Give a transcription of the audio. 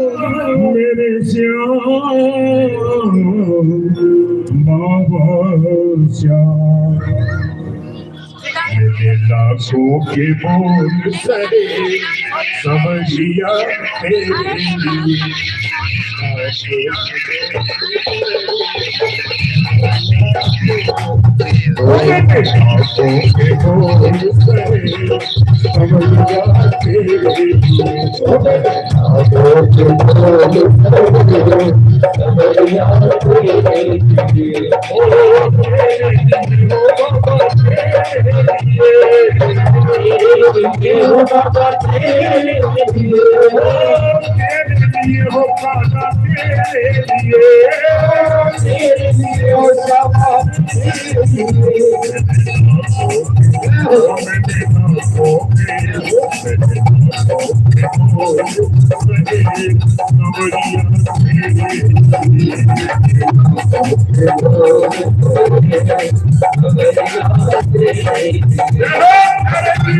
मेरे श्याम बाबा श्याम मेरे लाखों के बोल सहे समझिया तेरे लिए लाखों के बोल सहे समझिया तेरे लिए